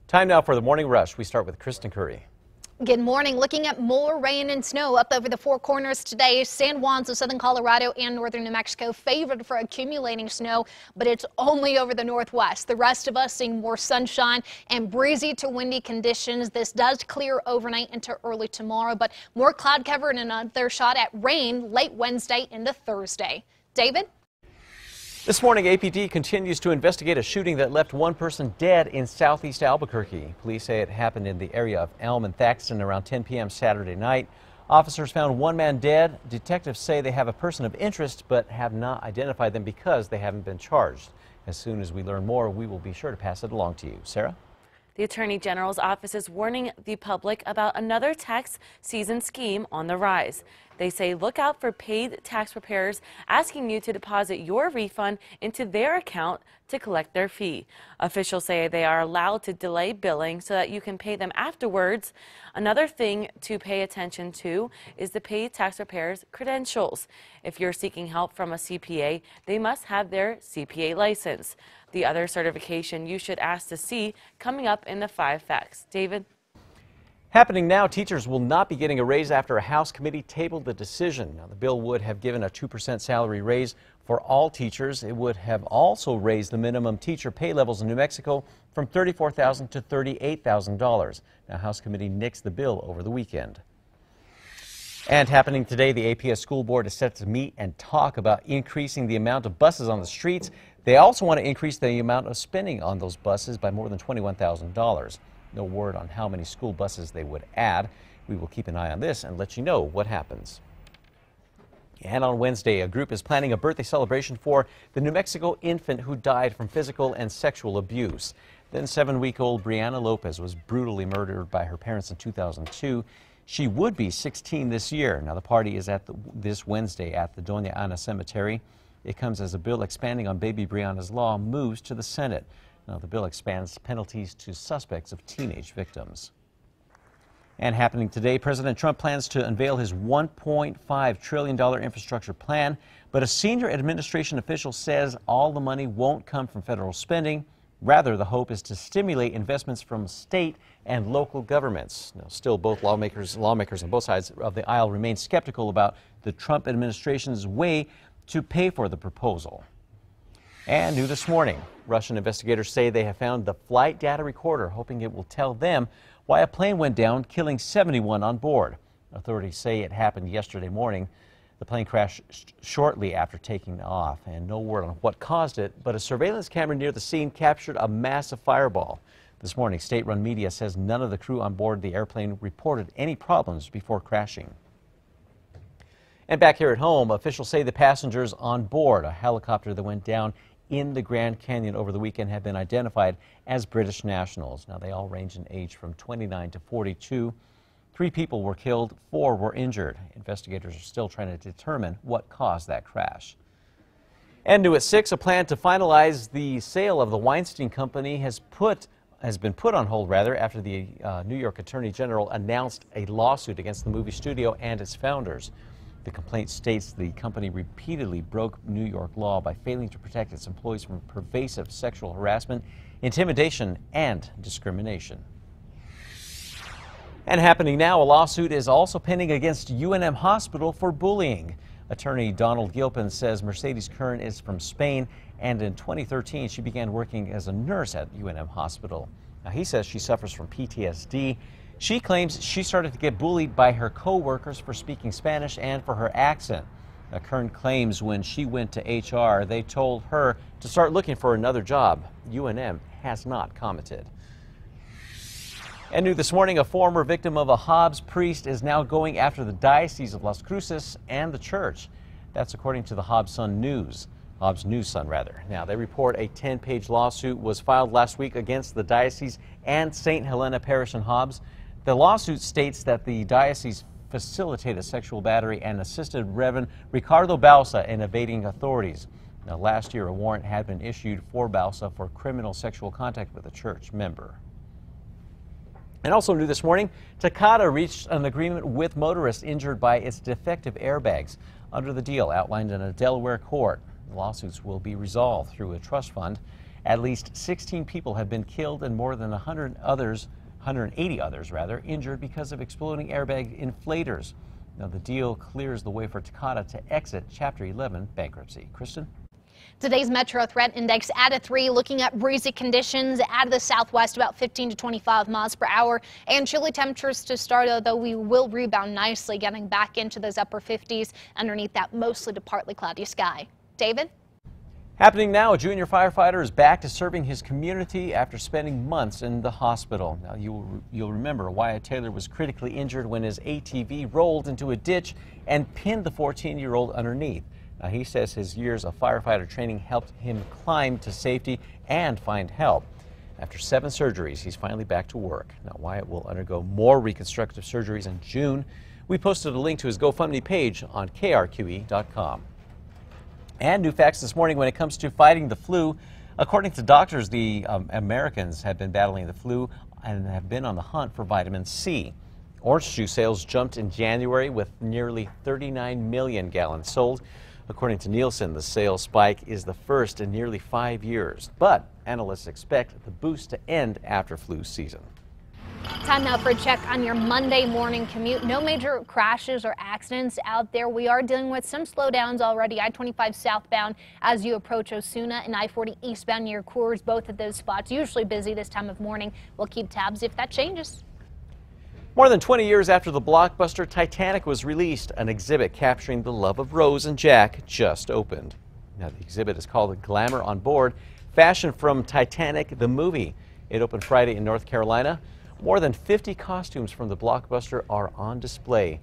Time now for the morning rush. We start with Kristen Curry. Good morning. Looking at more rain and snow up over the Four Corners today. San Juan's of southern Colorado and northern New Mexico favored for accumulating snow, but it's only over the northwest. The rest of us seeing more sunshine and breezy to windy conditions. This does clear overnight into early tomorrow, but more cloud cover and another shot at rain late Wednesday into Thursday. David? This morning, APD continues to investigate a shooting that left one person dead in southeast Albuquerque. Police say it happened in the area of Elm and Thaxton around 10 p.m. Saturday night. Officers found one man dead. Detectives say they have a person of interest but have not identified them because they haven't been charged. As soon as we learn more, we will be sure to pass it along to you. Sarah? The Attorney General's office is warning the public about another tax season scheme on the rise. They say look out for paid tax preparers asking you to deposit your refund into their account to collect their fee. Officials say they are allowed to delay billing so that you can pay them afterwards. Another thing to pay attention to is the paid tax preparer's credentials. If you're seeking help from a CPA, they must have their CPA license. The other certification you should ask to see coming up in the 5 facts. David? Happening now, teachers will not be getting a raise after a House committee tabled the decision. Now, the bill would have given a 2% salary raise for all teachers. It would have also raised the minimum teacher pay levels in New Mexico from $34,000 to $38,000. Now, House committee nixed the bill over the weekend. And happening today, the APS school board is set to meet and talk about increasing the amount of buses on the streets. They also want to increase the amount of spending on those buses by more than $21,000. No word on how many school buses they would add. We will keep an eye on this and let you know what happens. And on Wednesday, a group is planning a birthday celebration for the New Mexico infant who died from physical and sexual abuse. Then 7-week-old Brianna Lopez was brutally murdered by her parents in 2002. She would be 16 this year. Now, the party is this Wednesday at the Doña Ana Cemetery. It comes as a bill expanding on baby Brianna's law moves to the Senate. Now, the bill expands penalties to suspects of teenage victims. And happening today, President Trump plans to unveil his $1.5 trillion infrastructure plan, but a senior administration official says all the money won't come from federal spending. Rather, the hope is to stimulate investments from state and local governments. Now, still, both lawmakers on both sides of the aisle remain skeptical about the Trump administration's way to pay for the proposal. And new this morning, Russian investigators say they have found the flight data recorder, hoping it will tell them why a plane went down, killing 71 on board. Authorities say it happened yesterday morning. The plane crashed shortly after taking off, and no word on what caused it, but a surveillance camera near the scene captured a massive fireball. This morning, state-run media says none of the crew on board the airplane reported any problems before crashing. And back here at home, officials say the passengers on board a helicopter that went down in the Grand Canyon over the weekend have been identified as British nationals. Now, they all range in age from 29 to 42. 3 people were killed, 4 were injured. Investigators are still trying to determine what caused that crash. And new at 6, a plan to finalize the sale of the Weinstein Company has been put on hold after the New York Attorney General announced a lawsuit against the movie studio and its founders. The complaint states the company repeatedly broke New York law by failing to protect its employees from pervasive sexual harassment, intimidation, and discrimination. And happening now, a lawsuit is also pending against UNM Hospital for bullying. Attorney Donald Gilpin says Mercedes Kern is from Spain, and in 2013 she began working as a nurse at UNM Hospital. Now, he says she suffers from PTSD. She claims she started to get bullied by her co-workers for speaking Spanish and for her accent. Now, Kern claims when she went to HR, they told her to start looking for another job. UNM has not commented. And new this morning, a former victim of a Hobbs priest is now going after the Diocese of Las Cruces and the church. That's according to the Hobbs News Sun. Now, they report a 10-page lawsuit was filed last week against the diocese and St. Helena Parish in Hobbs. The lawsuit states that the diocese facilitated sexual battery and assisted Reverend Ricardo Bausa in evading authorities. Now, last year, a warrant had been issued for Bausa for criminal sexual contact with a church member. And also new this morning, Takata reached an agreement with motorists injured by its defective airbags. Under the deal outlined in a Delaware court, the lawsuits will be resolved through a trust fund, At least 16 people have been killed and more than 180 others injured because of exploding airbag inflators. Now, the deal clears the way for Takata to exit Chapter 11 bankruptcy. Kristen? Today's Metro Threat Index at a 3, looking at breezy conditions out of the southwest, about 15 to 25 miles per hour, and chilly temperatures to start, although we will rebound nicely, getting back into those upper 50s underneath that mostly to partly cloudy sky. David? Happening now, a junior firefighter is back to serving his community after spending months in the hospital. Now, you'll remember Wyatt Taylor was critically injured when his ATV rolled into a ditch and pinned the 14-year-old underneath. Now, he says his years of firefighter training helped him climb to safety and find help. After 7 surgeries, he's finally back to work. Now, Wyatt will undergo more reconstructive surgeries in June. We posted a link to his GoFundMe page on KRQE.com. And new facts this morning when it comes to fighting the flu. According to doctors, the Americans have been battling the flu and have been on the hunt for vitamin C. Orange juice sales jumped in January with nearly 39 million gallons sold. According to Nielsen, the sales spike is the first in nearly 5 years. But analysts expect the boost to end after flu season. Time now for a check on your Monday morning commute. No major crashes or accidents out there. We are dealing with some slowdowns already. I-25 southbound as you approach Osuna, and I-40 eastbound near Coors. Both of those spots usually busy this time of morning. We'll keep tabs if that changes. More than 20 years after the blockbuster Titanic was released, an exhibit capturing the love of Rose and Jack just opened. Now, the exhibit is called Glamour on Board, fashioned from Titanic the movie. It opened Friday in North Carolina. More than 50 costumes from the blockbuster are on display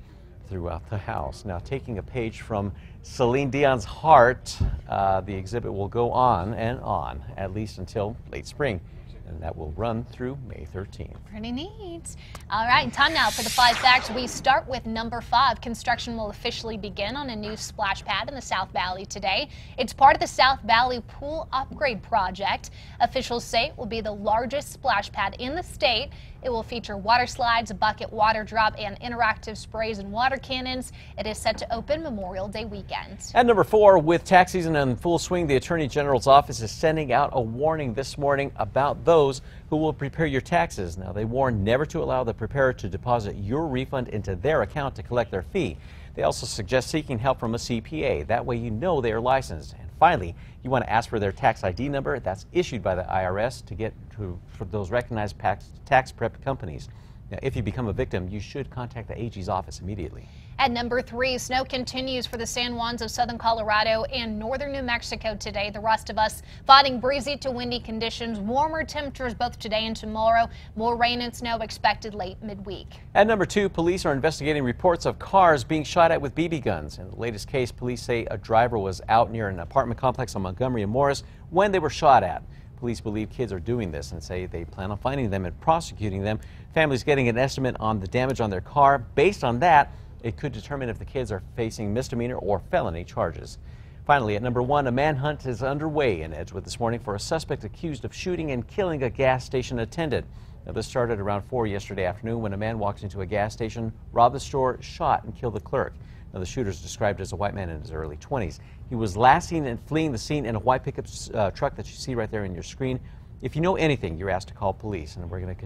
throughout the house. Now, taking a page from Celine Dion's heart, the exhibit will go on and on, at least until late spring. And that will run through May 13th. Pretty neat. All right, time now for the 5 facts. We start with number 5. Construction will officially begin on a new splash pad in the South Valley today. It's part of the South Valley Pool Upgrade Project. Officials say it will be the largest splash pad in the state. It will feature water slides, a bucket water drop, and interactive sprays and water cannons. It is set to open Memorial Day weekend. At number 4, with tax season in full swing, the Attorney General's office is sending out a warning this morning about those who will prepare your taxes. Now, they warn never to allow the preparer to deposit your refund into their account to collect their fee. They also suggest seeking help from a CPA. That way you know they are licensed. And finally, you want to ask for their tax ID number that's issued by the IRS to get for those recognized tax prep companies. Now, if you become a victim, you should contact the AG's office immediately. At number 3, snow continues for the San Juans of southern Colorado and northern New Mexico today. The rest of us fighting breezy to windy conditions, warmer temperatures both today and tomorrow. More rain and snow expected late midweek. At number 2, police are investigating reports of cars being shot at with BB guns. In the latest case, police say a driver was out near an apartment complex on Montgomery and Morris when they were shot at. Police believe kids are doing this and say they plan on finding them and prosecuting them. Families getting an estimate on the damage on their car. Based on that, it could determine if the kids are facing misdemeanor or felony charges. Finally, at number 1, a manhunt is underway in Edgewood this morning for a suspect accused of shooting and killing a gas station attendant. Now, this started around 4 yesterday afternoon when a man walked into a gas station, robbed the store, shot, and killed the clerk. Now, the shooter is described as a white man in his early 20s. He was last seen and fleeing the scene in a white pickup truck that you see right there on your screen. If you know anything, you're asked to call police, and we're going to